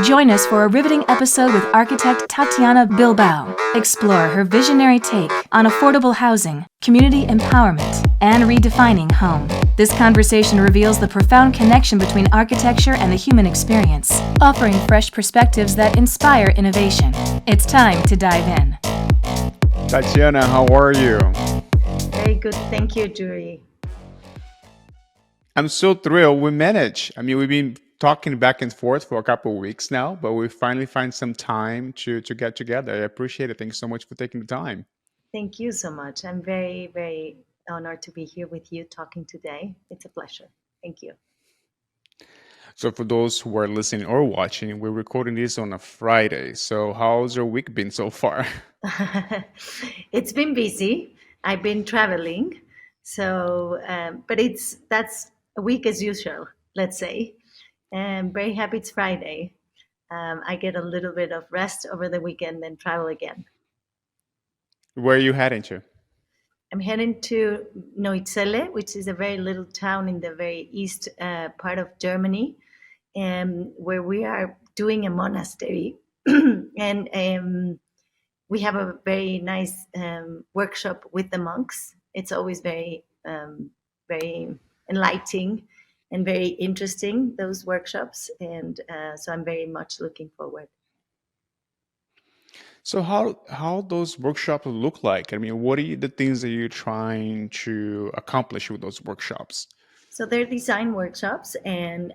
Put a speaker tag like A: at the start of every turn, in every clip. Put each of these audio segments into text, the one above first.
A: Join us for a riveting episode with architect Tatiana Bilbao. Explore her visionary take on affordable housing, community empowerment, and redefining home. This conversation reveals the profound connection between architecture and the human experience, offering fresh perspectives that inspire innovation. It's time to dive in.
B: Tatiana, how are you?
C: Very good. Thank you, Jury.
B: I'm so thrilled we managed. We've been talking back and forth for a couple of weeks now, but we finally find some time to get together. I appreciate it. Thanks so much for taking the time.
C: Thank you so much. I'm very, very honored to be here with you talking today. It's a pleasure. Thank you.
B: So for those who are listening or watching, we're recording this on a Friday. So how's your week been so far?
C: It's been busy. I've been traveling. So, but that's a week as usual, let's say. I'm very happy it's Friday. I get a little bit of rest over the weekend and travel again.
B: Where are you heading to?
C: I'm heading to Neutzelle, which is a very little town in the very east part of Germany, where we are doing a monastery. And we have a very nice workshop with the monks. It's always very, very enlightening and very interesting, those workshops. And so I'm very much looking forward.
B: So how those workshops look like? What are the things that you're trying to accomplish with those workshops?
C: So they're design workshops, and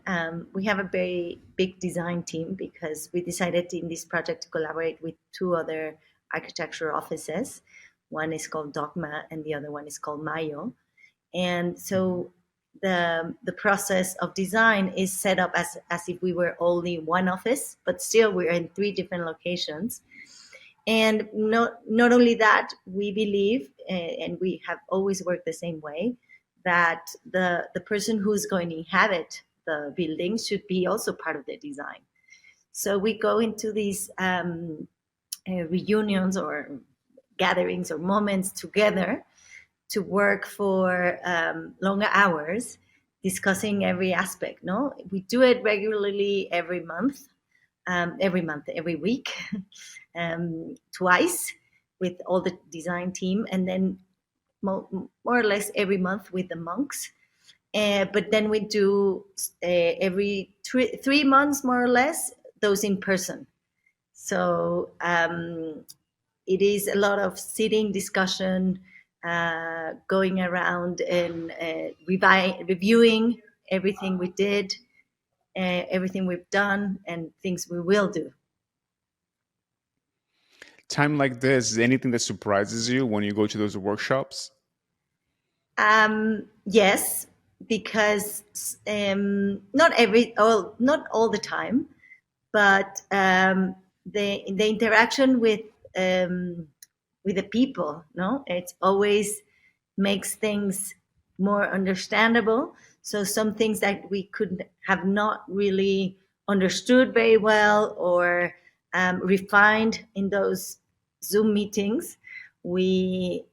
C: we have a very big design team because we decided in this project to collaborate with two other architecture offices. One is called Dogma, and the other one is called Mayo. And so the process of design is set up as if we were only one office, but still we're in three different locations. And not only that, we believe, and we have always worked the same way, that the person who's going to inhabit the building should be also part of the design. So we go into these reunions or gatherings or moments together to work for longer hours, discussing every aspect. No, we do it regularly every week, twice with all the design team, and then more or less every month with the monks. But then we do every 3 months, more or less, those in person. So it is a lot of sitting, discussion, going around and reviewing everything we did, everything we've done, and things we will do.
B: Time like this, is anything that surprises you when you go to those workshops?
C: Yes, because not all the time, but the interaction with the people, no, it always makes things more understandable. So some things that we could have not really understood very well or refined in those Zoom meetings, we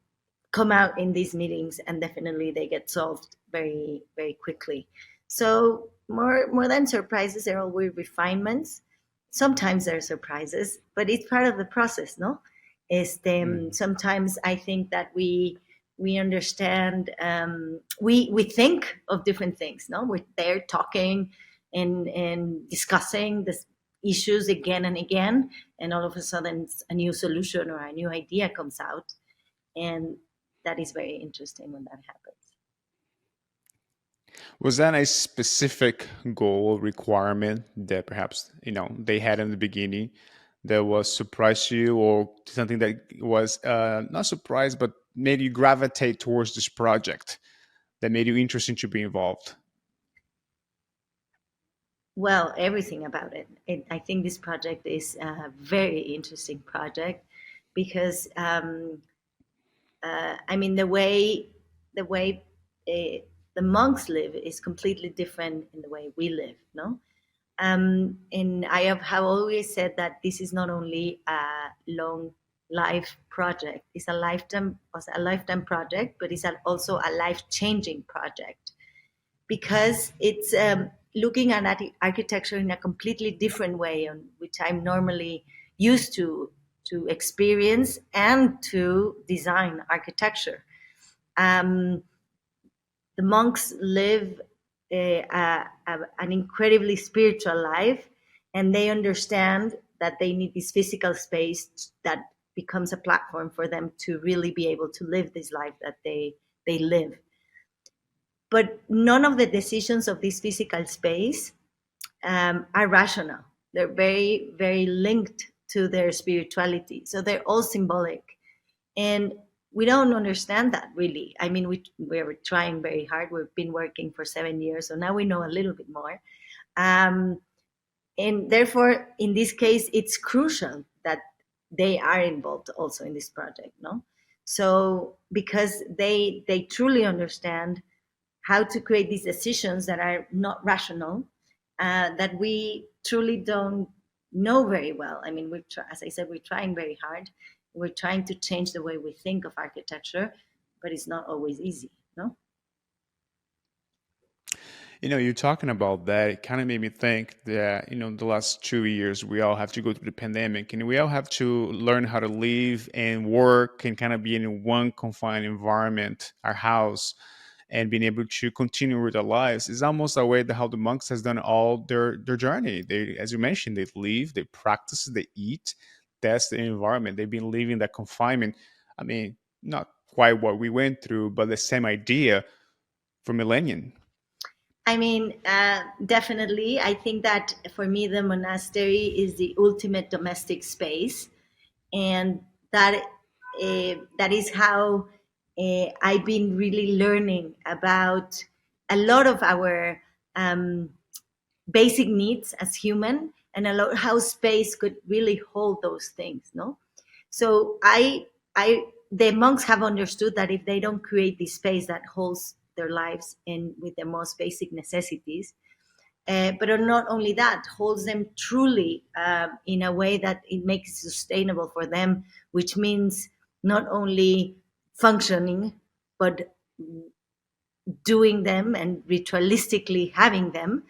C: come out in these meetings and definitely they get solved very, very quickly. So more than surprises, there are always refinements. Sometimes there are surprises, but it's part of the process, no? Sometimes I think that we understand, we think of different things, no? We're there talking and discussing the issues again and again, and all of a sudden a new solution or a new idea comes out, and that is very interesting when that happens.
B: Was that a specific goal requirement that perhaps they had in the beginning that was surprised you, or something that was not surprised but made you gravitate towards this project that made you interesting to be involved?
C: Well, everything about it. I think this project is a very interesting project because the way the monks live is completely different in the way we live, no? And I have always said that this is not only a long life project; it's a lifetime project, but it's also a life changing project because it's looking at architecture in a completely different way, on which I'm normally used to experience and to design architecture. Um, the monks live an incredibly spiritual life, and they understand that they need this physical space that becomes a platform for them to really be able to live this life that they live. But none of the decisions of this physical space are rational. They're very, very linked to their spirituality. So they're all symbolic. And we don't understand that really. I mean, we're trying very hard. We've been working for 7 years, so now we know a little bit more. Um, and therefore, in this case, it's crucial that they are involved also in this project, no? So because they truly understand how to create these decisions that are not rational, that we truly don't know very well. I mean, as I said, we're trying very hard. We're trying to change the way we think of architecture, but it's not always easy, no?
B: You're talking about that. It kind of made me think that, the last 2 years, we all have to go through the pandemic and we all have to learn how to live and work and kind of be in one confined environment, our house, and being able to continue with their lives. Is almost a way that how the monks has done all their journey. They, as you mentioned, they live, they practice, they eat. That's the environment. They've been living that confinement. I mean, not quite what we went through, but the same idea for millennium.
C: I mean, definitely. I think that for me, the monastery is the ultimate domestic space, and that is how I've been really learning about a lot of our basic needs as human, and a lot how space could really hold those things. No, so I the monks have understood that if they don't create this space that holds their lives in with the most basic necessities, but not only that, holds them truly in a way that it makes it sustainable for them, which means not only functioning, but doing them and ritualistically having them,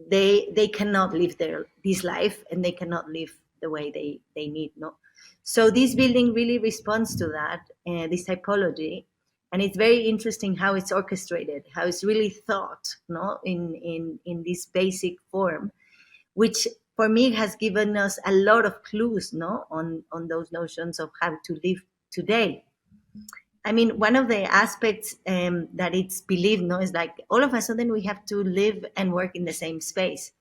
C: they cannot live this life, and they cannot live the way they need. No, so this building really responds to that, this typology, and it's very interesting how it's orchestrated, how it's really thought, no, in this basic form, which for me has given us a lot of clues, no, on those notions of how to live today. I mean, one of the aspects that it's believed, no, is like all of a sudden we have to live and work in the same space.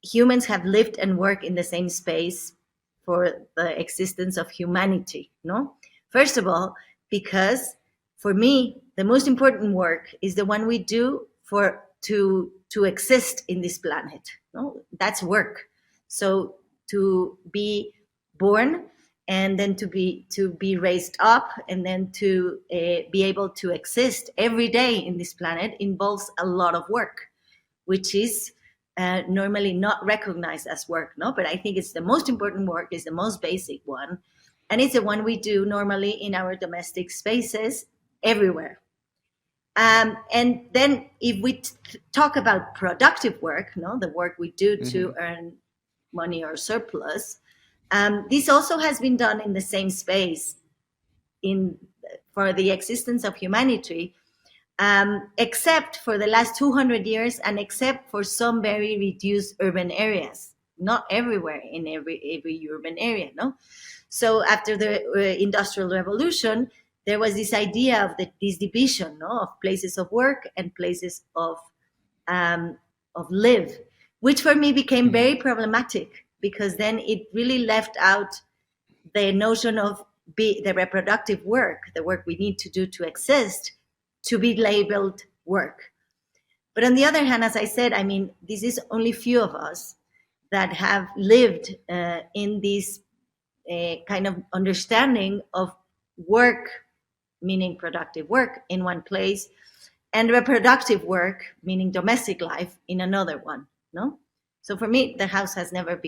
C: Humans have lived and worked in the same space for the existence of humanity, no? First of all, because for me, the most important work is the one we do to exist in this planet, no? That's work. So to be born, and then to be raised up, and then to be able to exist every day in this planet involves a lot of work, which is normally not recognized as work, no? But I think it's the most important work, is the most basic one, and it's the one we do normally in our domestic spaces everywhere. And then if we talk about productive work, no, the work we do to earn money or surplus, this also has been done in the same space in for the existence of humanity, except for the last 200 years, and except for some very reduced urban areas, not everywhere in every urban area, no? So after the Industrial Revolution, there was this idea of this division, no, of places of work and places of live, which for me became very problematic, because then it really left out the notion of the reproductive work, the work we need to do to exist, to be labeled work. But on the other hand, as I said, I mean, this is only few of us that have lived in this kind of understanding of work, meaning productive work, in one place, and reproductive work, meaning domestic life, in another one. No, so for me, the house has never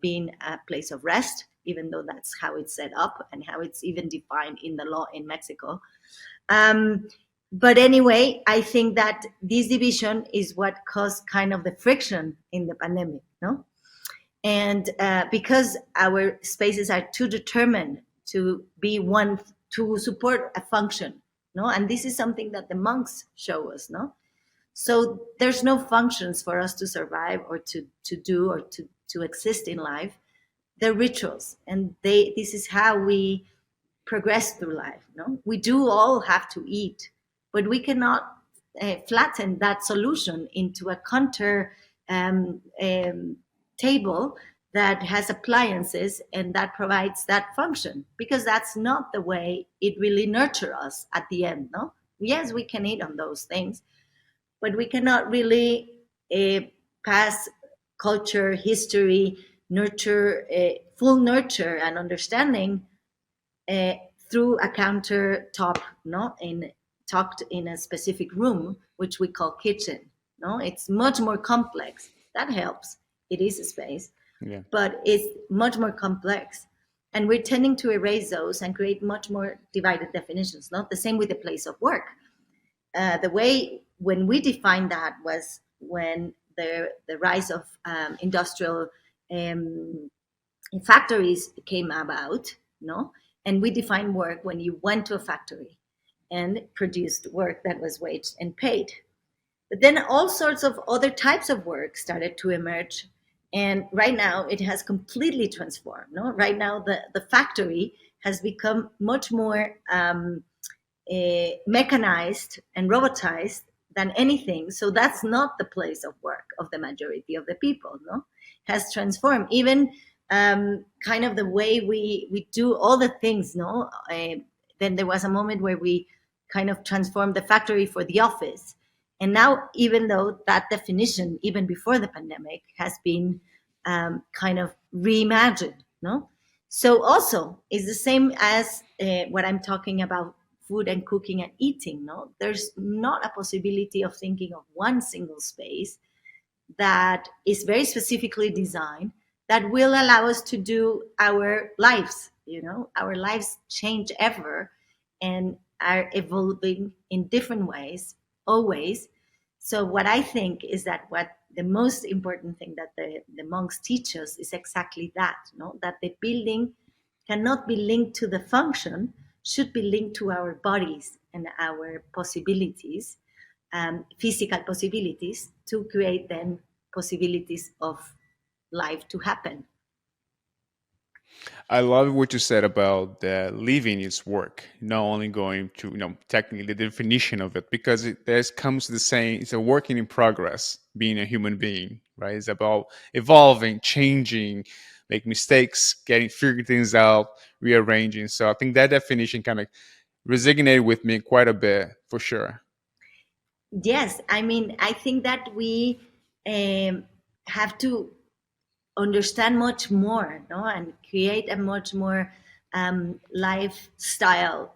C: been a place of rest, even though that's how it's set up and how it's even defined in the law in Mexico. But anyway, I think that this division is what caused kind of the friction in the pandemic, no? And because our spaces are too determined to be one, to support a function, no? And this is something that the monks show us, no? So there's no functions for us to survive or to do or to exist in life. They're rituals, and this is how we progress through life. No, we do all have to eat, but we cannot flatten that solution into a counter table that has appliances and that provides that function, because that's not the way it really nurture us at the end. No, yes, we can eat on those things, but we cannot really uh, pass culture, history, nurture, full nurture and understanding uh, through a countertop, no, in tucked in a specific room, which we call kitchen. No, it's much more complex. That helps. It is a space,
B: Yeah.
C: but it's much more complex. And we're tending to erase those and create much more divided definitions. Not the same with the place of work. The way when we defined that was when the rise of industrial um, factories came about, no? And we defined work when you went to a factory and produced work that was waged and paid. But then all sorts of other types of work started to emerge. And right now it has completely transformed. No? Right now the factory has become much more mechanized and robotized than anything. So that's not the place of work of the majority of the people. No, has transformed even kind of the way we do all the things. No, then there was a moment where we kind of transformed the factory for the office, and now even though that definition, even before the pandemic, has been kind of reimagined. No, so also it's the same as what I'm talking about food and cooking and eating. No, there's not a possibility of thinking of one single space that is very specifically designed that will allow us to do our lives. Our lives change ever and are evolving in different ways always. So what I think is that what the most important thing that the monks teach us is exactly that, that the building cannot be linked to the function, should be linked to our bodies and our possibilities, physical possibilities, to create then possibilities of life to happen.
B: I love what you said about the living is work, not only going to, technically the definition of it, because there comes to the saying, it's a working in progress, being a human being, right? It's about evolving, changing, make mistakes, figuring things out, rearranging. So I think that definition kind of resonated with me quite a bit, for sure.
C: Yes, I mean, I think that we have to understand much more, no, and create a much more lifestyle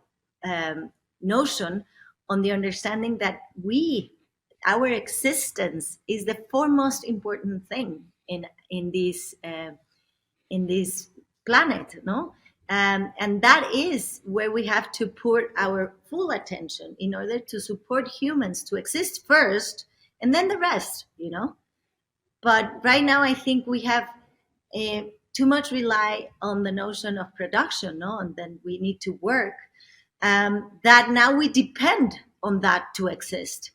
C: notion on the understanding that our existence is the foremost important thing in this planet, no, and that is where we have to put our full attention in order to support humans to exist first, and then the rest, but right now, I think we have uh, too much rely on the notion of production, no? And then we need to work. That now we depend on that to exist.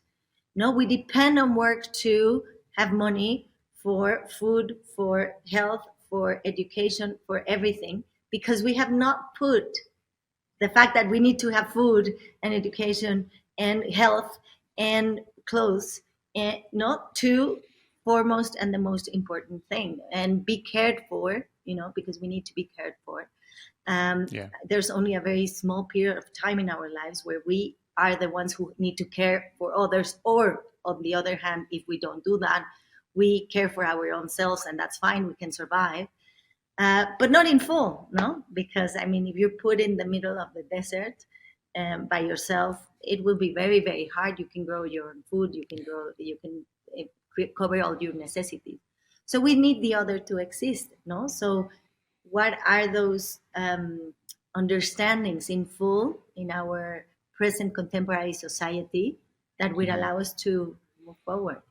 C: No, we depend on work to have money for food, for health, for education, for everything, because we have not put the fact that we need to have food and education and health and clothes and not to foremost and the most important thing, and be cared for, because we need to be cared for.
B: Yeah.
C: There's only a very small period of time in our lives where we are the ones who need to care for others, or on the other hand, if we don't do that, we care for our own selves, and that's fine, we can survive, but not in full, no? Because I mean, if you're put in the middle of the desert by yourself, it will be very, very hard. You can grow your own food, you can cover all your necessities. So we need the other to exist, no? So what are those understandings in full in our present contemporary society that would allow us to move forward.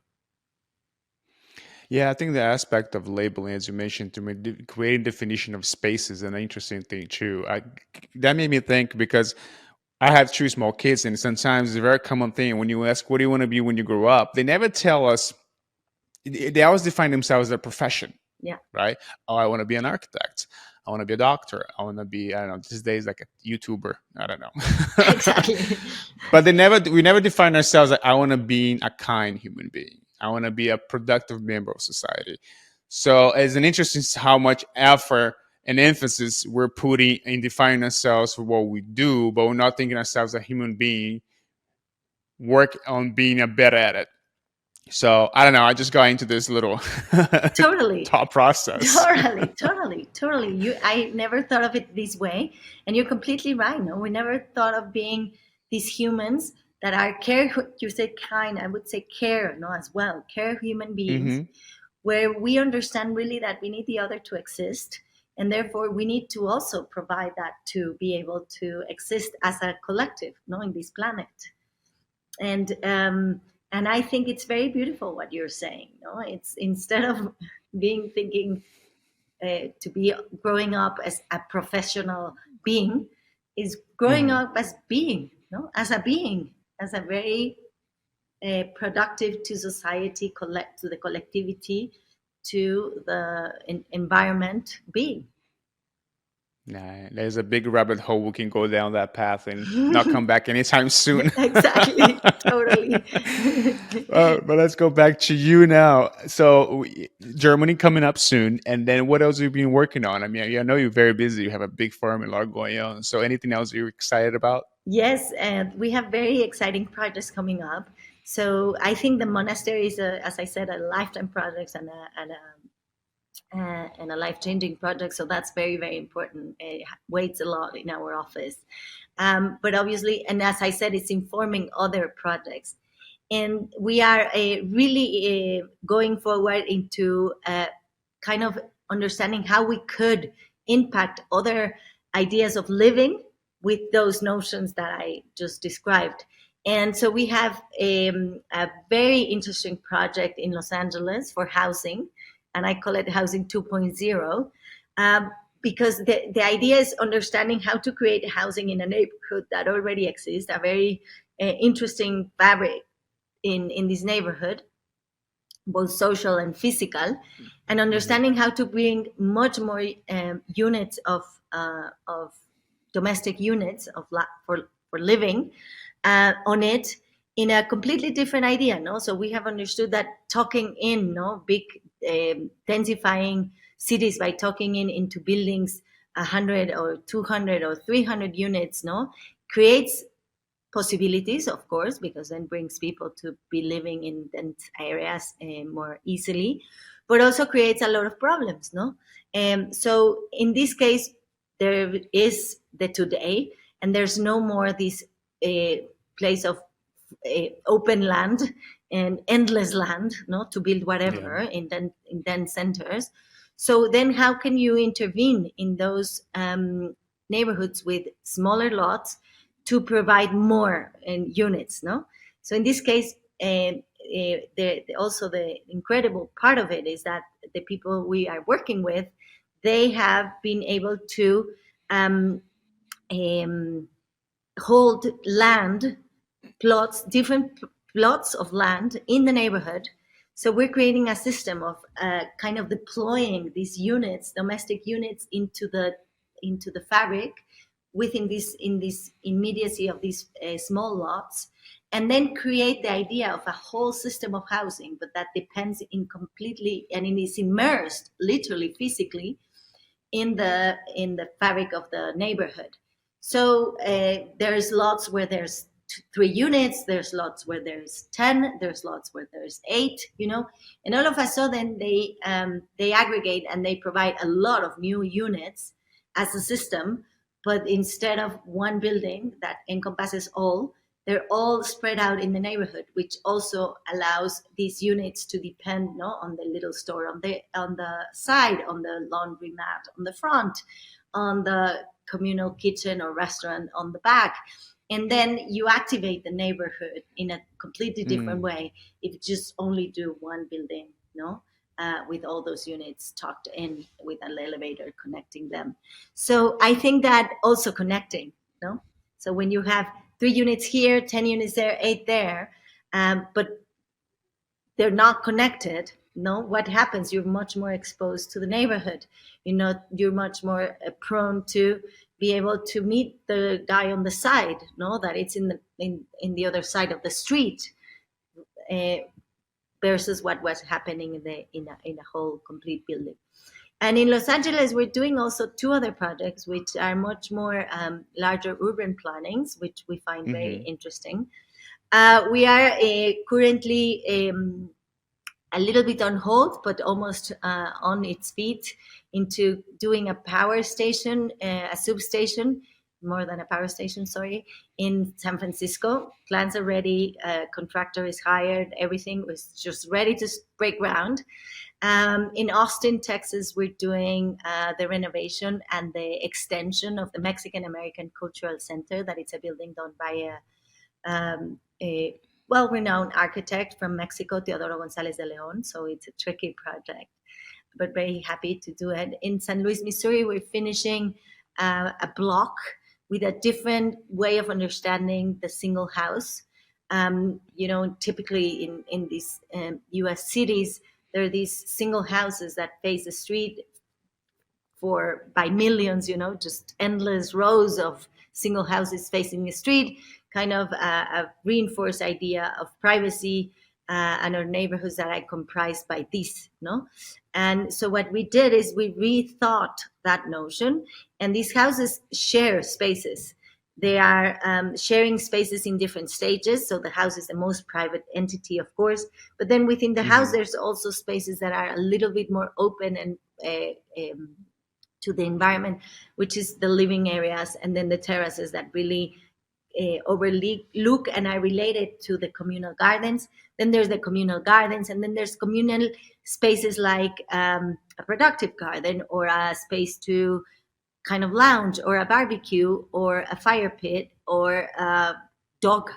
B: Yeah, I think the aspect of labeling, as you mentioned, to me, creating definition of space is an interesting thing too. That made me think because I have two small kids, and sometimes it's a very common thing when you ask, "What do you want to be when you grow up?" They never tell us. They always define themselves as a profession,
C: Yeah,
B: right? Oh, I want to be an architect. I want to be a doctor. I want to be, I don't know, these days like a YouTuber. I don't know.
C: exactly.
B: But we never define ourselves like I want to be a kind human being. I want to be a productive member of society. So it's an interesting how much effort and emphasis we're putting in defining ourselves for what we do, but we're not thinking ourselves as a human being, work on being a better at it. So I don't know. I just got into this little
C: Totally.
B: thought process.
C: Totally. I never thought of it this way, and you're completely right. No, we never thought of being these humans that are care. You said kind. I would say care, no, as well. Care human beings,
B: Hmm.
C: where we understand really that we need the other to exist, and therefore we need to also provide that to be able to exist as a collective, no, in this planet. And I think it's very beautiful what you're saying. No, it's instead of being thinking to be growing up as a professional being, is growing
B: Hmm.
C: up as being, no, as a being, as a very productive to society, collect to the collectivity, to the environment being.
B: Nah, there's a big rabbit hole we can go down that path and not come back anytime soon.
C: Exactly, totally.
B: But let's go back to you now. So Germany coming up soon, and then what else have you been working on? I mean, I know you're very busy. You have a big firm and a lot going on. So anything else you're excited about?
C: Yes, and we have very exciting projects coming up. So I think the monastery is, as I said, a lifetime project and a life-changing project. So that's very, very important. It weighs a lot in our office. But obviously, and as I said, it's informing other projects. And we are really going forward into kind of understanding how we could impact other ideas of living with those notions that I just described. And so we have a very interesting project in Los Angeles for housing, and I call it Housing 2.0. Because the idea is understanding how to create housing in a neighborhood that already exists, a very interesting fabric in this neighborhood, both social and physical, and
B: Hmm.
C: understanding how to bring much more units of domestic units for living on it in a completely different idea. No, so we have understood that talking in no big densifying cities by talking in into buildings 100 or 200 or 300 units no creates possibilities, of course, because then brings people to be living in dense areas more easily, but also creates a lot of problems, no? So in this case, there is the today, and there's no more this place of open land and endless land, no, to build
B: Yeah.
C: whatever in dense centers. So then, how can you intervene in those neighborhoods with smaller lots to provide more units, no? So in this case, also the incredible part of it is that the people we are working with, they have been able to um, um, hold land plots, different plots of land in the neighborhood. So we're creating a system of kind of deploying these units, domestic units, into the fabric within this in this immediacy of these small lots, and then create the idea of a whole system of housing, but that depends in completely and it is immersed, literally, physically, in the fabric of the neighborhood. So there's lots where there's 3 units, there's lots where there's 10, there's lots where there's 8, you know, and all of a sudden they aggregate and they provide a lot of new units as a system, but instead of one building that encompasses all, they're all spread out in the neighborhood, which also allows these units to depend no, on the little store on the side, on the laundry mat on the front, on the communal kitchen or restaurant on the back. and then you activate the neighborhood in a completely different way if you just only do one building, no, with all those units tucked in with an elevator connecting them. So I think that also connecting, no. So when you have 3 units here, 10 units there, 8 there, but they're not connected, no, what happens? You're much more exposed to the neighborhood. You're much more prone to be able to meet the guy on the side, no, that it's in the other side of the street, uh, versus what was happening in a whole complete building. And in Los Angeles, we're doing also 2 other projects, which are much more larger urban plannings, which we find very interesting. We are currently a little bit on hold, but almost on its feet into doing a power station, a substation, more than a power station, sorry, in San Francisco. Plans are ready, contractor is hired, everything was just ready to break ground. In Austin, Texas, we're doing the renovation and the extension of the Mexican American Cultural Center. That it's a building done by a well-renowned architect from Mexico, Teodoro González de León. So it's a tricky project, but very happy to do it. In San Luis, Missouri, we're finishing a block with a different way of understanding the single house. Typically in these U.S. cities, there are these single houses that face the street by millions, just endless rows of single houses facing the street, kind of a reinforced idea of privacy, and our neighborhoods that are comprised by this, no? And so what we did is we rethought that notion, and these houses share spaces. They are sharing spaces in different stages. So the house is the most private entity, of course, but then within the house, there's also spaces that are a little bit more open and to the environment, which is the living areas, and then the terraces that really overlook and are related to the communal gardens. Then there's the communal gardens, and then there's communal spaces like a productive garden, or a space to kind of lounge, or a barbecue, or a fire pit, or a dog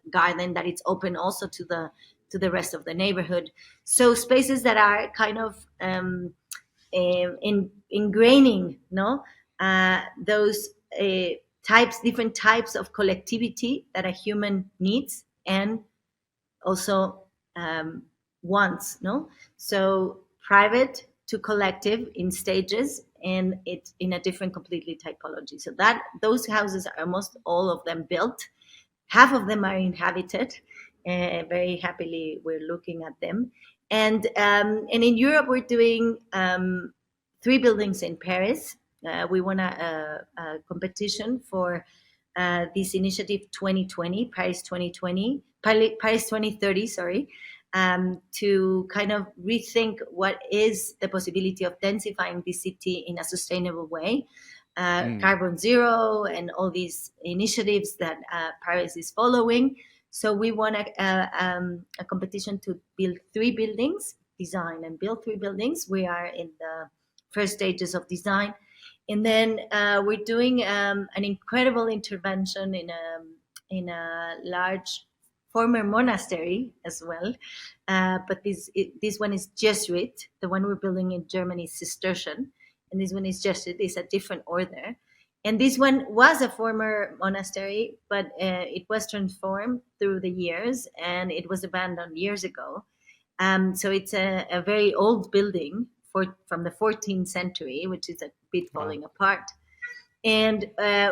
C: garden that it's open also to the rest of the neighborhood. So spaces that are kind of ingraining, no, those different types of collectivity that a human needs and also wants, no. So private to collective in stages, and it's in a different completely typology. So that those houses are almost all of them built. Half of them are inhabited. Very happily, we're looking at them. And in Europe, we're doing 3 buildings in Paris. We won a competition for this initiative 2020, Paris 2020, Paris 2030, sorry, to kind of rethink what is the possibility of densifying the city in a sustainable way. Carbon zero and all these initiatives that Paris is following. So we won a competition to build 3 buildings, design and build 3 buildings. We are in the first stages of design. And then we're doing an incredible intervention in a large former monastery as well. But this one is Jesuit. The one we're building in Germany is Cistercian. And this one is Jesuit. It's a different order. And this one was a former monastery, but it was transformed through the years, and it was abandoned years ago. So it's a very old building from the 14th century, which is a bit falling apart. And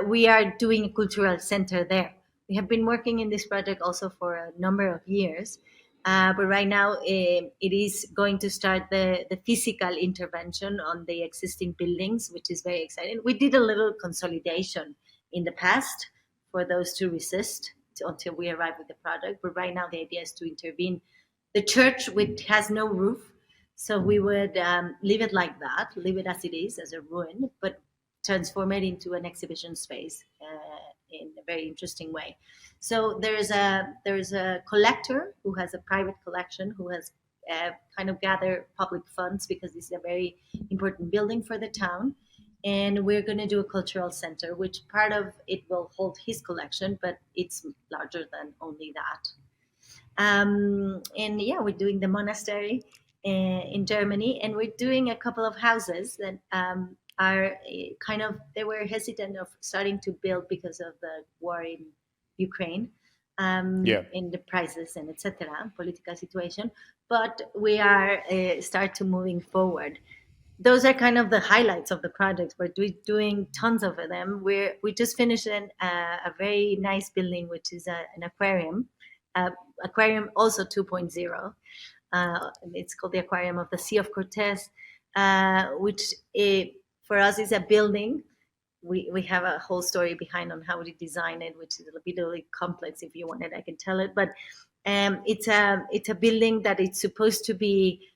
C: we are doing a cultural center there. We have been working in this project also for a number of years. But right now, it is going to start the physical intervention on the existing buildings, which is very exciting. We did a little consolidation in the past for those to resist until we arrive with the project. But right now, the idea is to intervene the church, which has no roof. So we would leave it like that, leave it as it is, as a ruin, but transform it into an exhibition space in a very interesting way. So there's a collector who has a private collection, who has kind of gathered public funds, because this is a very important building for the town. and we're going to do a cultural center, which part of it will hold his collection, but it's larger than only that. And yeah, we're doing the monastery in Germany, and we're doing a couple of houses that are kind of, they were hesitant of starting to build because of the war in Ukraine,
B: Yeah.
C: in the prices and etc. political situation. But we are start to moving forward. Those are kind of the highlights of the project. We're doing tons of them. We just finished a very nice building, which is an aquarium, uh, aquarium also 2.0. It's called the Aquarium of the Sea of Cortez, which for us is a building. We have a whole story behind on how we design it, which is a bit really complex. If you want it, I can tell it. But it's a building that it's supposed to be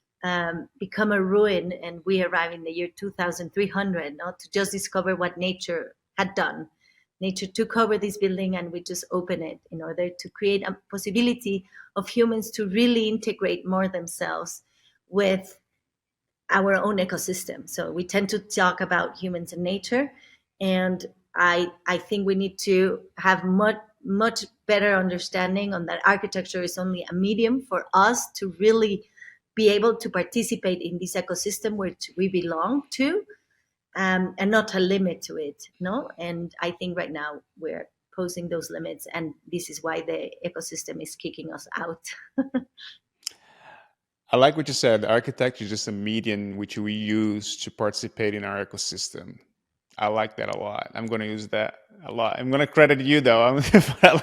C: become a ruin, and we arrive in the year 2300, not to just discover what nature had done. Nature took over this building, and we just open it in order to create a possibility of humans to really integrate more themselves with our own ecosystem. So we tend to talk about humans and nature, and I think we need to have much better understanding on that architecture is only a medium for us to really be able to participate in this ecosystem which we belong to, and not a limit to it. No, and I think right now we're posing those limits, and this is why the ecosystem is kicking us out.
B: I like what you said. Architecture is just a medium which we use to participate in our ecosystem. I like that a lot. I'm going to use that a lot. I'm going to credit you though. I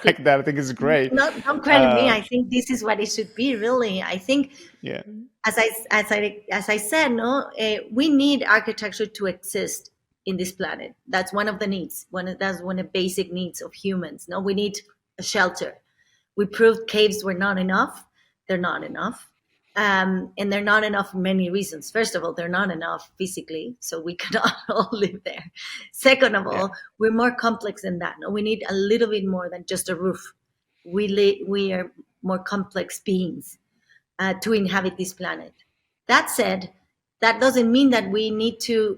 B: like that. I think it's great.
C: Not, don't credit me. I think this is what it should be. Really, I think,
B: Yeah.
C: as I said, no, we need architecture to exist in this planet. That's one of the needs. That's one of the basic needs of humans. No, we need a shelter. We proved caves were not enough. They're not enough. And they're not enough for many reasons. First of all, they're not enough physically, so we cannot all live there. Second of all, we're more complex than that. No, we need a little bit more than just a roof. We are more complex beings to inhabit this planet. That said, that doesn't mean that we need to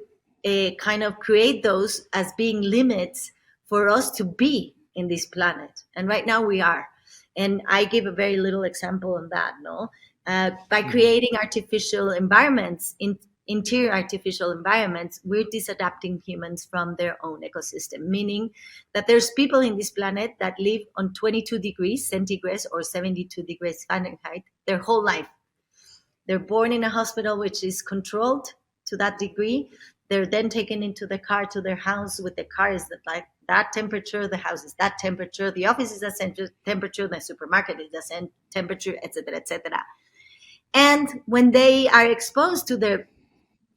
C: kind of create those as being limits for us to be in this planet. And right now we are. And I give a very little example on that, no? By creating artificial environments, interior artificial environments, we're disadapting humans from their own ecosystem, meaning that there's people in this planet that live on 22 degrees centigrade or 72 degrees Fahrenheit their whole life. They're born in a hospital which is controlled to that degree. They're then taken into the car to their house with the car is like that temperature, the house is that temperature, the office is that temperature, the supermarket is that temperature, etc., etc. And when they are exposed to the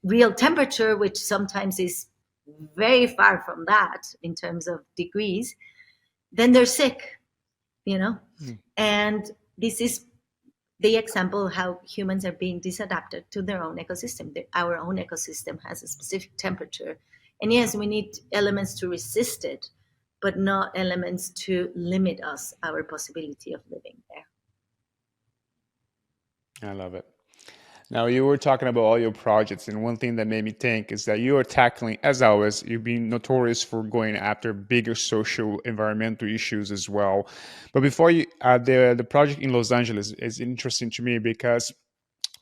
C: real temperature, which sometimes is very far from that in terms of degrees, then they're sick, you know? And this is the example of how humans are being disadapted to their own ecosystem. Our own ecosystem has a specific temperature. And yes, we need elements to resist it, but not elements to limit us, our possibility of living there.
B: I love it. Now, you were talking about all your projects, and one thing that made me think is that you are tackling, as always, you've been notorious for going after bigger social, environmental issues as well. But before you, the project in Los Angeles is interesting to me because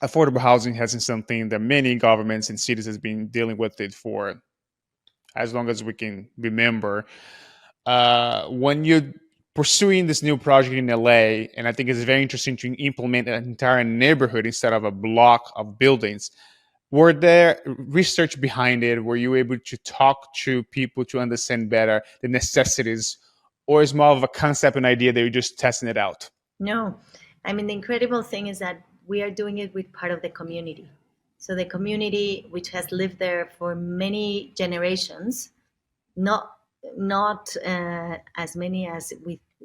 B: affordable housing has been something that many governments and cities has been dealing with it for as long as we can remember. When you're pursuing this new project in LA, and I think it's very interesting to implement an entire neighborhood instead of a block of buildings. Were there research behind it? Were you able to talk to people to understand better the necessities, or is more of a concept and idea that you're just testing it out?
C: No, I mean, the incredible thing is that we are doing it with part of the community. So the community, which has lived there for many generations, not as many as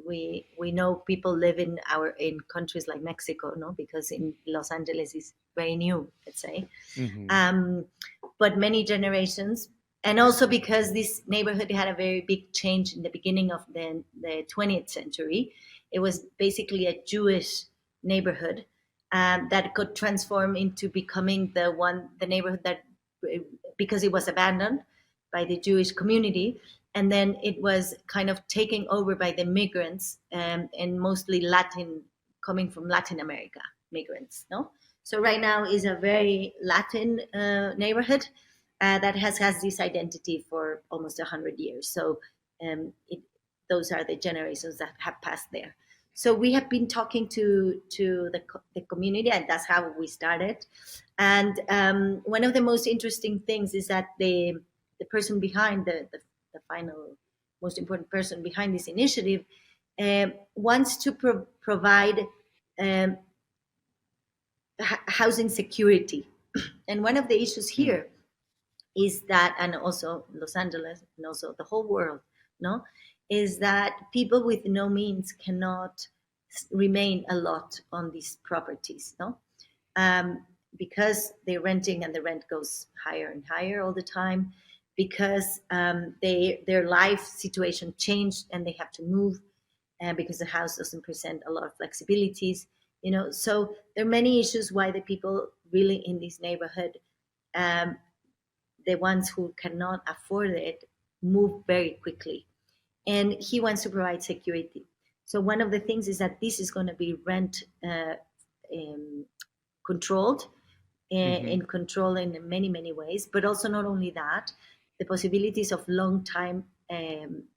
C: we know people live in countries like Mexico, no, because in Los Angeles is very new, let's say, but many generations, and also because this neighborhood had a very big change in the beginning of the 20th century. It was basically a Jewish neighborhood that could transform into becoming the neighborhood that, because it was abandoned by the Jewish community, and then it was kind of taken over by the migrants, and mostly coming from Latin America migrants. No, so right now is a very Latin neighborhood that has this identity for almost 100 years. So those are the generations that have passed there. So we have been talking to the community, and that's how we started. And one of the most interesting things is that the person behind the final most important person behind this initiative wants to provide housing security. And one of the issues here is that, and also Los Angeles and also the whole world, no, is that people with no means cannot remain a lot on these properties, no, because they're renting and the rent goes higher and higher all the time, because their life situation changed and they have to move, because the house doesn't present a lot of flexibilities, you know. So there are many issues why the people really in this neighborhood, the ones who cannot afford it, move very quickly. And he wants to provide security. So one of the things is that this is going to be rent controlled, and controlled in many, many ways. But also not only that, the possibilities of long-time,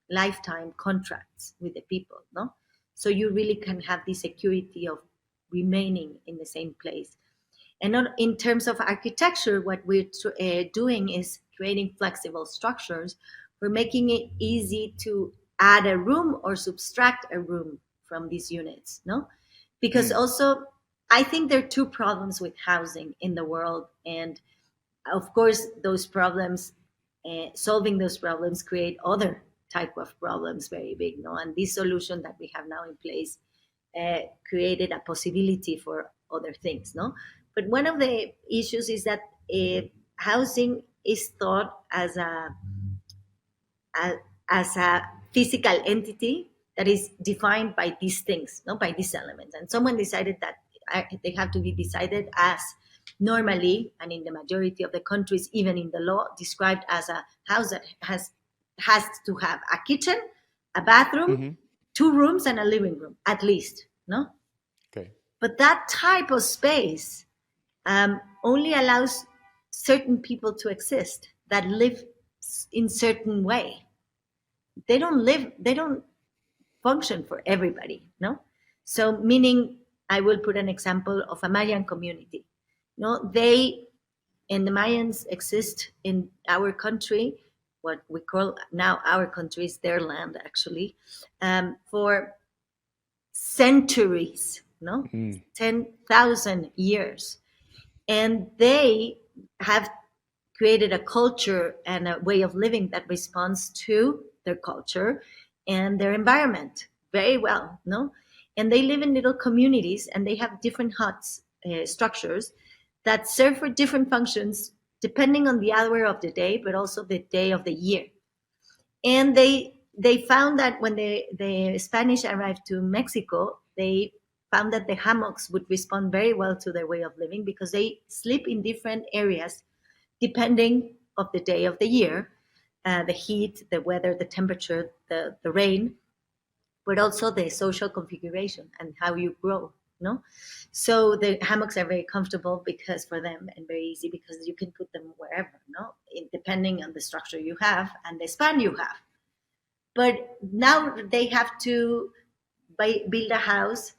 C: lifetime contracts with the people, no? So you really can have the security of remaining in the same place. And not in terms of architecture, what we're doing is creating flexible structures. We're making it easy to add a room or subtract a room from these units, no? Because also, I think there are two problems with housing in the world. And of course, those problems, solving those problems create other type of problems, very big, no? And this solution that we have now in place created a possibility for other things, no? But one of the issues is that housing is thought as a physical entity that is defined by these things, no, by these elements. And someone decided that they have to be decided as normally, and in the majority of the countries, even in the law, described as a house that has to have a kitchen, a bathroom, 2 rooms, and a living room, at least, no?
B: Okay.
C: But that type of space only allows certain people to exist that live in certain way. They don't function for everybody, no? So meaning, I will put an example of a Mayan community. No, the Mayans exist in our country, what we call now our country is their land actually, for centuries, no, 10,000 years. And they have created a culture and a way of living that responds to their culture and their environment very well, no? And they live in little communities, and they have different huts, structures that serve for different functions depending on the hour of the day, but also the day of the year. And they found that when the Spanish arrived to Mexico, they found that the hammocks would respond very well to their way of living, because they sleep in different areas depending of the day of the year, the heat, the weather, the temperature, the rain, but also the social configuration and how you grow, no? So the hammocks are very comfortable because for them, and very easy because you can put them wherever, no? Depending on the structure you have and the span you have. But now they have to build a house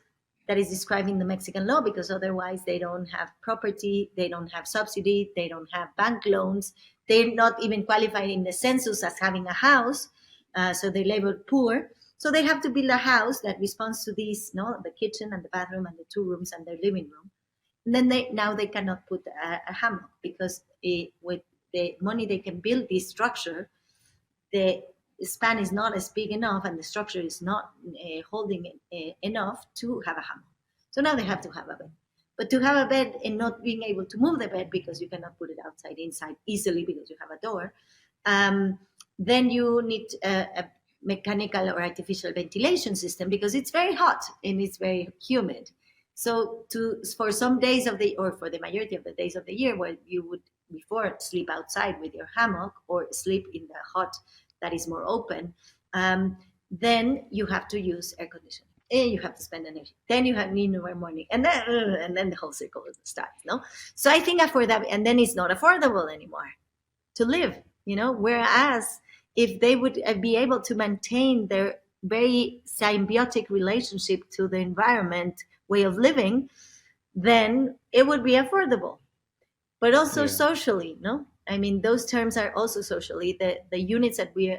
C: that is described in the Mexican law, because otherwise they don't have property, they don't have subsidy, they don't have bank loans, they're not even qualified in the census as having a house, so they're labeled poor. So they have to build a house that responds to these, no, the kitchen and the bathroom and the 2 rooms and their living room. And then they cannot put a hammock, because with the money they can build this structure, the span is not as big enough and the structure is not holding enough to have a hammock. So now they have to have a bed. But to have a bed and not being able to move the bed because you cannot put it outside, inside easily because you have a door, then you need a mechanical or artificial ventilation system, because it's very hot and it's very humid. So for some days of the, or for the majority of the days of the year, where you would before, sleep outside with your hammock or sleep in the hut that is more open, then you have to use air conditioning. And you have to spend energy. Then you have need more money, and then the whole circle starts. No, so I think affordable, and then it's not affordable anymore to live. Whereas if they would be able to maintain their very symbiotic relationship to the environment way of living, then it would be affordable, but also
B: Yeah.
C: socially. No, I mean those terms are also socially. The units that we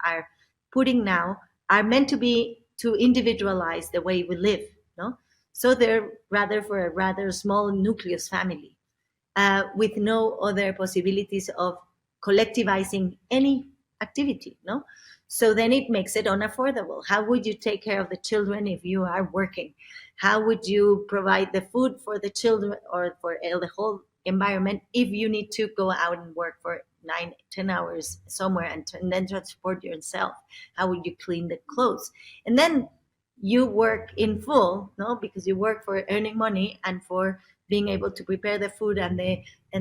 C: are putting now are meant to be to individualize the way we live. No, so they're rather for a rather small nucleus family, with no other possibilities of collectivizing any activity. No, so then it makes it unaffordable. How would you take care of the children if you are working? How would you provide the food for the children or for the whole environment if you need to go out and work for 9-10 hours somewhere, and then transport yourself? How would you clean the clothes? And then you work in full, no, because you work for earning money and for being able to prepare the food and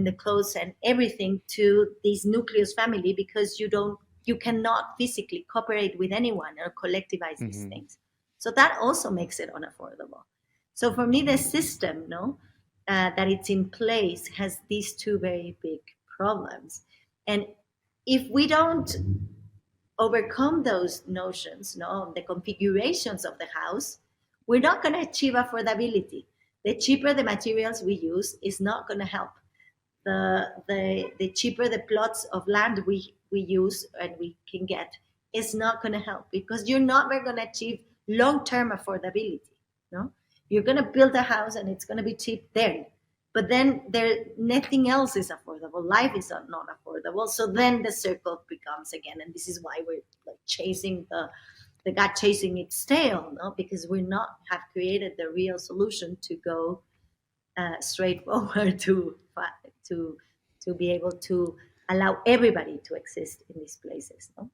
C: the clothes and everything to this nucleus family, because you cannot physically cooperate with anyone or collectivize these
B: Hmm.
C: things. So that also makes it unaffordable. So for me, the system, no, that it's in place has these two very big problems. And if we don't overcome those notions, no, the configurations of the house, we're not going to achieve affordability. The cheaper the materials we use is not going to help. The cheaper the plots of land we use and we can get is not going to help, because you're not going to achieve long-term affordability. No, you're going to build a house and it's going to be cheap then, but then there nothing else is affordable. Life is not affordable. So then the circle becomes again, and this is why we're like chasing the gut chasing its tail, no, because we're not have created the real solution to go straightforward to to be able to allow everybody to exist in these places, no,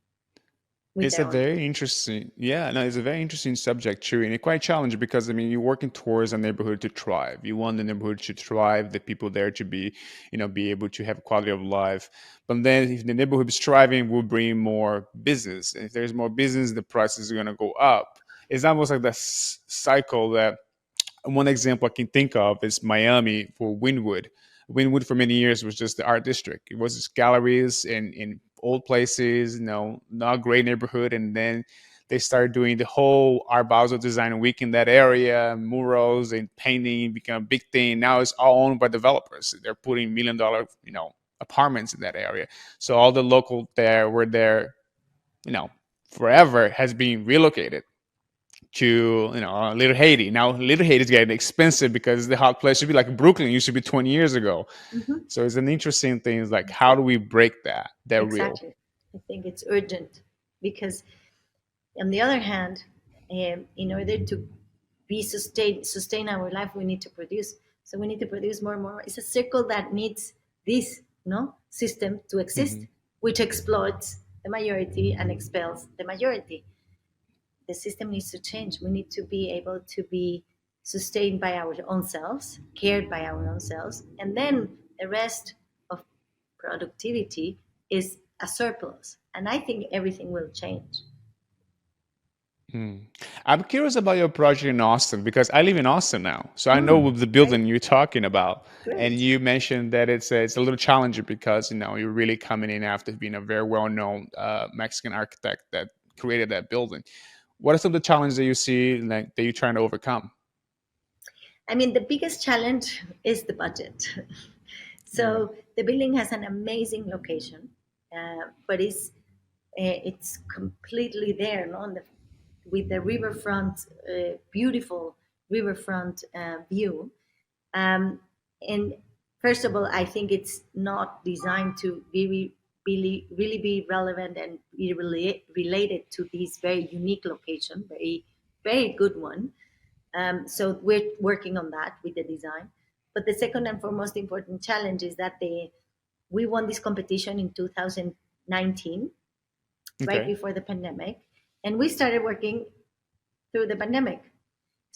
C: with
B: It's
C: their
B: a
C: own
B: very
C: needs.
B: interesting, yeah, no, it's a very interesting subject too, and it's quite challenging because I mean, you're working towards a neighborhood to thrive. You want the neighborhood to thrive, the people there to be, be able to have quality of life. But then, if the neighborhood is thriving, will bring more business. And if there's more business, the prices are going to go up. It's almost like that cycle that one example I can think of is Miami for Wynwood. Wynwood for many years was just the art district. It was just galleries in old places, not a great neighborhood. And then they started doing the whole Art Basel Design Week in that area, murals and painting became a big thing. Now it's all owned by developers. They're putting $1 million, apartments in that area. So all the local there were there, forever, has been relocated to Little Haiti. Now Little Haiti is getting expensive because the hot place should be like Brooklyn used to be 20 years ago.
C: Mm-hmm.
B: So it's an interesting thing. Is like how do we break that rule?
C: Exactly. I think it's urgent because, on the other hand, in order to be sustain our life, we need to produce. So we need to produce more and more. It's a circle that needs this system to
B: Hmm.
C: exist, which exploits the majority and expels the majority. The system needs to change. We need to be able to be sustained by our own selves, cared by our own selves, and then the rest of productivity is a surplus. And I think everything will change.
B: Hmm. I'm curious about your project in Austin because I live in Austin now, so I know
C: Mm,
B: with the
C: great,
B: building you're talking about, and
C: great.
B: you mentioned that it's a little challenging because you're really coming in after being a very well-known Mexican architect that created that building. What are some of the challenges that you see, like that you're trying to overcome?
C: I mean, the biggest challenge is the budget.
B: Yeah.
C: So the building has an amazing location, but it's completely there, no? With the riverfront, beautiful riverfront view. Um, and first of all, I think it's not designed to be really be relevant and be related to this very unique location, very good one. So we're working on that with the design. But the second and foremost important challenge is that we won this competition in 2019, right
B: Okay.
C: before the pandemic, and we started working through the pandemic.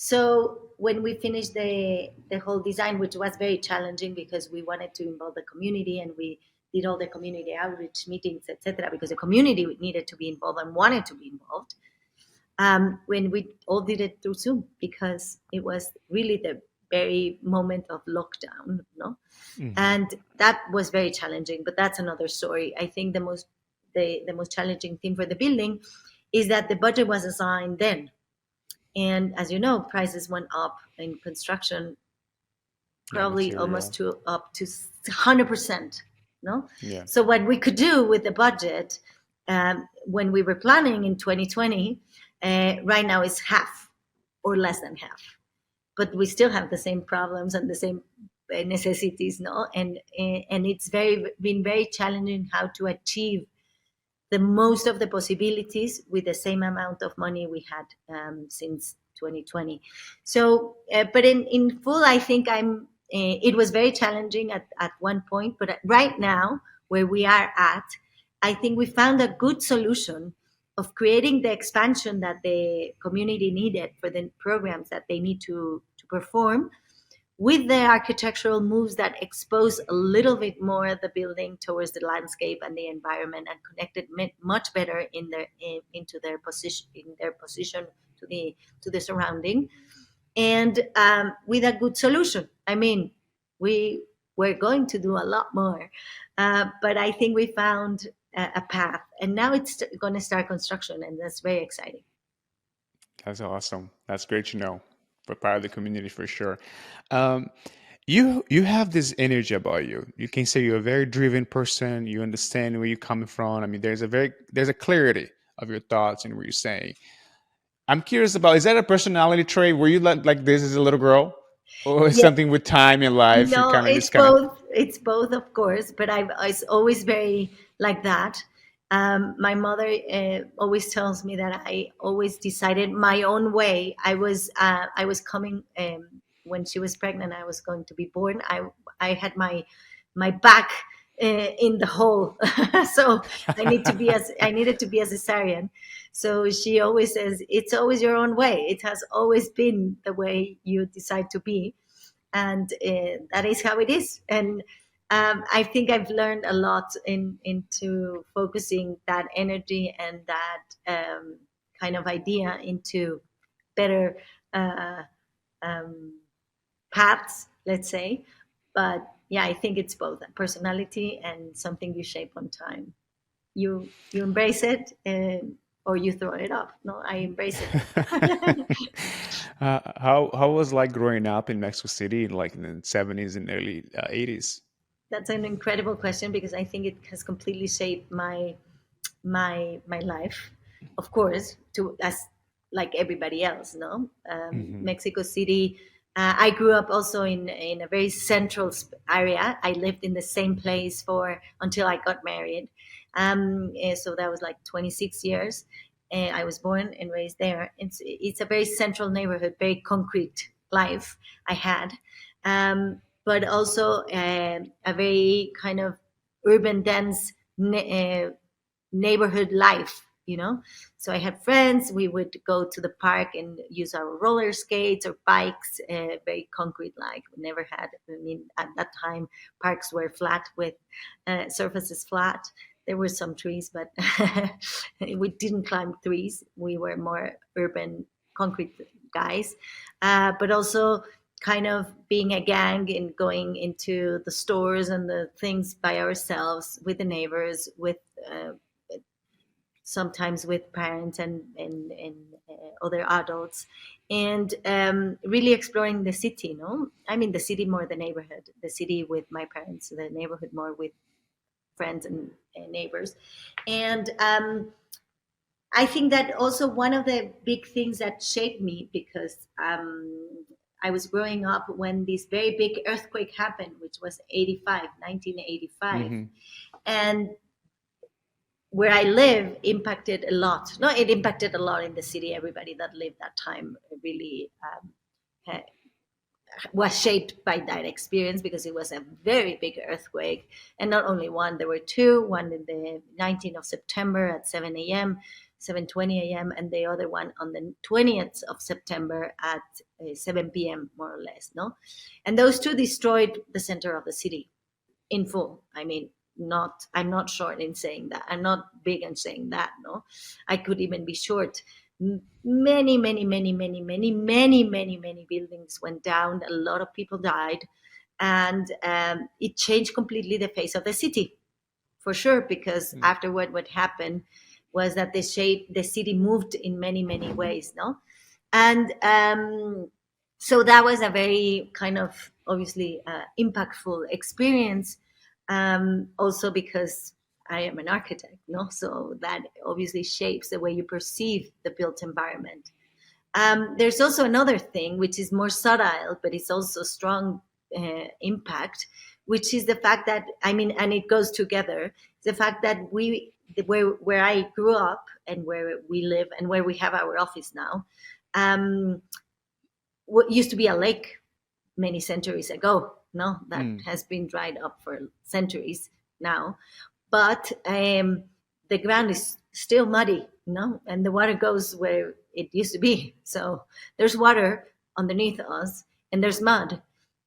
C: So when we finished the whole design, which was very challenging because we wanted to involve the community, and we did all the community outreach meetings, etc., because the community needed to be involved and wanted to be involved. When we all did it through Zoom, because it was really the very moment of lockdown, no?
B: Hmm.
C: And that was very challenging. But that's another story. I think the most challenging thing for the building is that the budget was assigned then, and as you know, prices went up in construction,
B: Yeah,
C: probably almost
B: material.
C: to up to 100%. No,
B: Yeah.
C: so what we could do with the budget, when we were planning in 2020, right now is half or less than half. But we still have the same problems and the same necessities, no, and it's been very challenging how to achieve the most of the possibilities with the same amount of money we had since 2020. So, but in full, I think it was very challenging at one point, but right now, where we are at, I think we found a good solution of creating the expansion that the community needed for the programs that they need to perform, with the architectural moves that expose a little bit more the building towards the landscape and the environment, and connect it much better into their position to the surrounding, and with a good solution. I mean, we were going to do a lot more, but I think we found a path, and now it's going to start construction, and that's very exciting.
B: That's awesome. That's great to know. For part of the community for sure. Um, you have this energy about you. You can say you're a very driven person. You understand where you're coming from. I mean, there's a clarity of your thoughts and what you're saying. I'm curious about, is that a personality trait? Were you like this as a little girl, or is
C: Yeah.
B: something with time in life you
C: No,
B: kind of
C: it's
B: just kind of
C: both. It's both, of course. But I was always very like that. My mother always tells me that I always decided my own way. I was coming when she was pregnant. I was going to be born. I had my back in the hole, so I needed to be a cesarean. So she always says, "It's always your own way. It has always been the way you decide to be." And that is how it is. And I think I've learned a lot into focusing that energy and that kind of idea into better uh, um, paths, let's say. But yeah, I think it's both a personality and something you shape on time. You embrace it, or you throw it off. No, I embrace it.
B: how was like growing up in Mexico City, like in the 70s and early 80s?
C: That's an incredible question, because I think it has completely shaped my life, of course, to as like everybody else. No,
B: Hmm.
C: Mexico City. I grew up also in a very central area. I lived in the same place for until I got married. So that was like 26 years. And I was born and raised there. It's a very central neighborhood, very concrete life I had, but also a very kind of urban dense neighborhood life, you know. So I had friends. We would go to the park and use our roller skates or bikes, very concrete like. We never had, I mean, at that time parks were flat with surfaces flat. There were some trees, but we didn't climb trees. We were more urban concrete guys, but also kind of being a gang and going into the stores and the things by ourselves, with the neighbors, with uh, sometimes with parents and other adults, and really exploring the city. No, I mean the city more the neighborhood, the city with my parents, the neighborhood more with friends and neighbors. And I think that also one of the big things that shaped me, because I was growing up when this very big earthquake happened, which was 1985.
B: Hmm.
C: And where I live impacted a lot. No, it impacted a lot in the city. Everybody that lived that time really was shaped by that experience, because it was a very big earthquake, and not only one. There were two. One in the 19th of September at 7 a.m. 7:20 a.m., and the other one on the 20th of September at 7 p.m., more or less. No, and those two destroyed the center of the city in full. I mean, I'm not short in saying that. I'm not big in saying that. No, I could even be short. Many, many, many, many, many, many, many, many buildings went down. A lot of people died, and it changed completely the face of the city, for sure. Because afterward, what happened was that the city moved in many, many ways. No, and so that was a very kind of obviously impactful experience. Also because I am an architect, no, so that obviously shapes the way you perceive the built environment. There's also another thing which is more subtle, but it's also strong impact, which is the fact that, I mean, and it goes together, the fact that where I grew up and where we live and where we have our office now, what used to be a lake many centuries ago. No, that has been dried up for centuries now, but the ground is still muddy, and the water goes where it used to be. So there's water underneath us, and there's mud,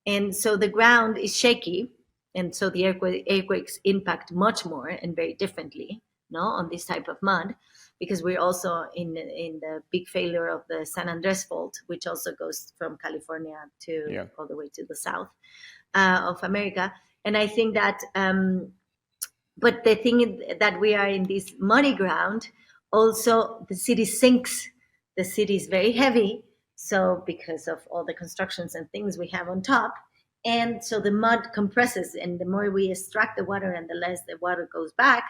C: and so the ground is shaky, and so the earthquakes impact much more and very differently, on this type of mud, because we're also in the big failure of the San Andres Fault, which also goes from California to all the way to the south of America. And I think that, but the thing that we are in this muddy ground, also the city sinks. The city is very heavy, so because of all the constructions and things we have on top. And so the mud compresses, and the more we extract the water and the less the water goes back,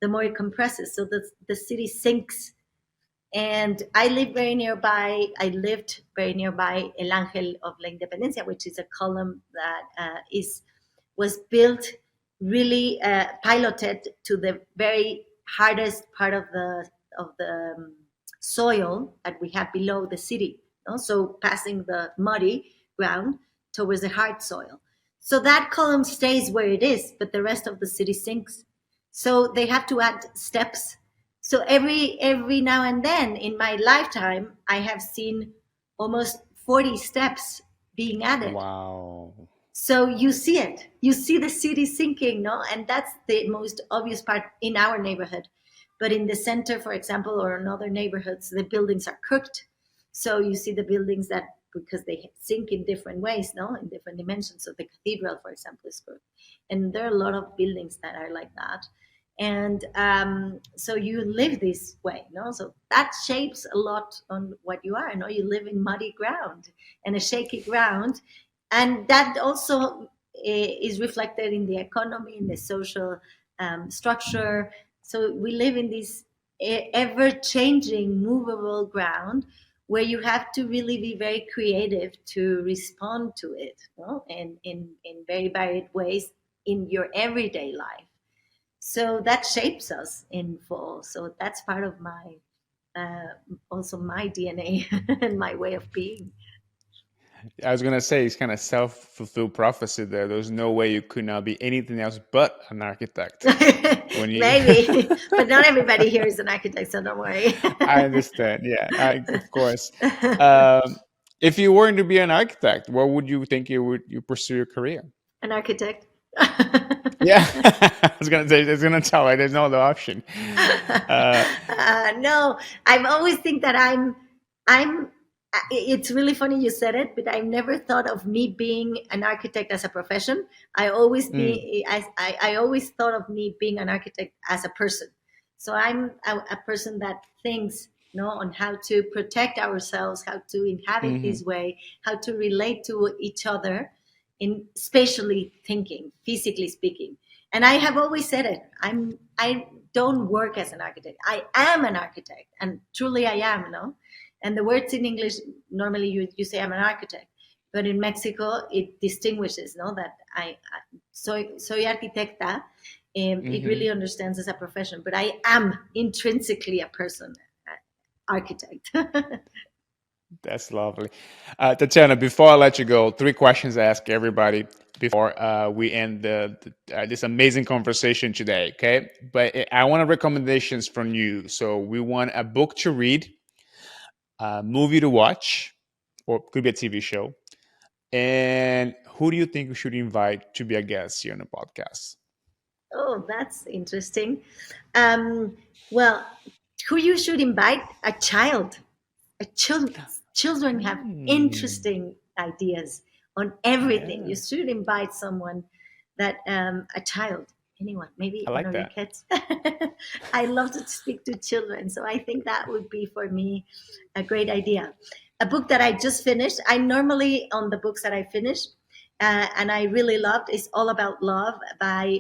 C: the more it compresses. So the city sinks. And I lived very nearby El Ángel of la Independencia, which is a column that was built, really piloted to the very hardest part of the soil that we have below the city. So passing the muddy ground towards the hard soil. So that column stays where it is, but the rest of the city sinks. So they have to add steps. So every now and then in my lifetime, I have seen almost 40 steps being added.
B: Wow.
C: So you see it. You see the city sinking, and that's the most obvious part in our neighborhood. But in the center, for example, or in other neighborhoods, the buildings are cooked. So you see the buildings that, because they sink in different ways, in different dimensions. So the cathedral, for example, is cooked. And there are a lot of buildings that are like that. And so you live this way, so that shapes a lot on what you are. You live in muddy ground and a shaky ground, and that also is reflected in the economy, in the social structure. So we live in this ever-changing, movable ground where you have to really be very creative to respond to it, and in very varied ways in your everyday life. So that shapes us in full. So that's part of my, also my DNA and my way of being.
B: I was going to say, it's kind of self-fulfilled prophecy there. There's no way you could not be anything else but an architect.
C: Maybe, but not everybody here is an architect, so don't worry.
B: I understand. Yeah, of course. If you weren't to be an architect, what would you think you pursue your career?
C: An architect.
B: Yeah, I was gonna say, it's gonna tell. There's no other option.
C: No, I've always think that I'm. It's really funny you said it, but I've never thought of me being an architect as a profession. I always thought of me being an architect as a person. So I'm a person that thinks, on how to protect ourselves, how to inhabit this way, how to relate to each other, in spatially thinking, physically speaking. And I have always said it. I don't work as an architect. I am an architect, and truly I am, And the words in English, normally you say I'm an architect, but in Mexico it distinguishes, that I soy arquitecta. It really understands as a profession, but I am intrinsically a person, architect.
B: That's lovely. Tatiana, before I let you go, 3 questions I ask everybody. before we end this amazing conversation today. Okay, but I want recommendations from you. So we want a book to read, a movie to watch, or could be a TV show. And who do you think we should invite to be a guest here on the podcast?
C: Oh, that's interesting. Um, well, who you should invite? A child. A child. Children have interesting ideas on everything.
B: Yeah,
C: You should invite someone that a child, anyone, maybe
B: I
C: one
B: like
C: of your
B: that.
C: kids. I love to speak to children, so I think that would be for me a great idea. A book that I just finished. I'm normally on the books that I finish, and I really loved is All About Love by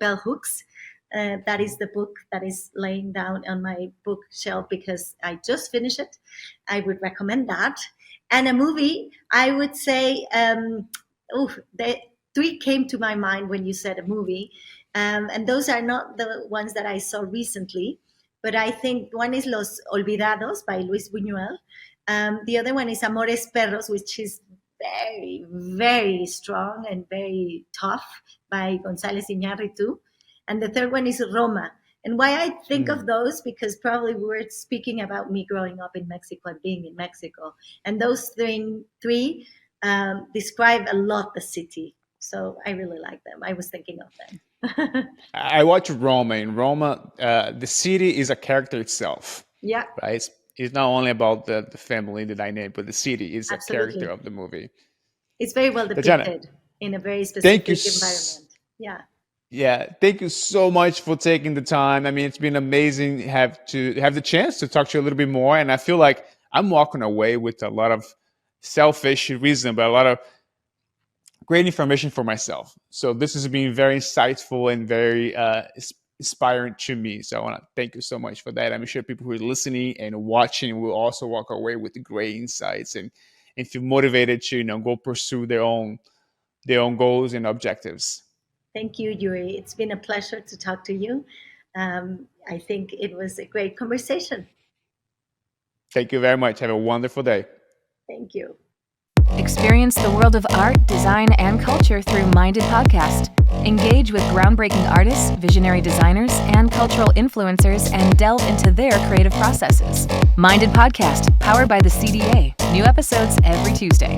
C: Bell Hooks. That is the book that is laying down on my bookshelf because I just finished it. I would recommend that. And a movie, I would say, the three came to my mind when you said a movie. And those are not the ones that I saw recently, but I think one is Los Olvidados by Luis Buñuel. The other one is Amores Perros, which is very, very strong and very tough by González Iñárritu. And the third one is Roma. And why I think of those, because probably we were speaking about me growing up in Mexico and being in Mexico. And those three describe a lot the city. So I really like them. I was thinking of them.
B: I watched Roma. In Roma, the city is a character itself,
C: Yeah,
B: right? It's not only about the family, the dynamic, but the city is a character
C: absolutely.
B: of the movie.
C: It's very well
B: Tatiana,
C: depicted in a very
B: thank you.
C: specific environment. Yeah.
B: Yeah, thank you so much for taking the time. I mean, it's been amazing to have the chance to talk to you a little bit more, and I feel like I'm walking away with a lot of selfish reason, but a lot of great information for myself. So this has been very insightful and very inspiring to me. So I want to thank you so much for that. I'm sure people who are listening and watching will also walk away with great insights and feel motivated to go pursue their own goals and objectives.
C: Thank you, Yuri. It's been a pleasure to talk to you. I think it was a great conversation.
B: Thank you very much. Have a wonderful day.
C: Thank you.
A: Experience the world of art, design, and culture through Minded Podcast. Engage with groundbreaking artists, visionary designers, and cultural influencers and delve into their creative processes. Minded Podcast, powered by the CDA. New episodes every Tuesday.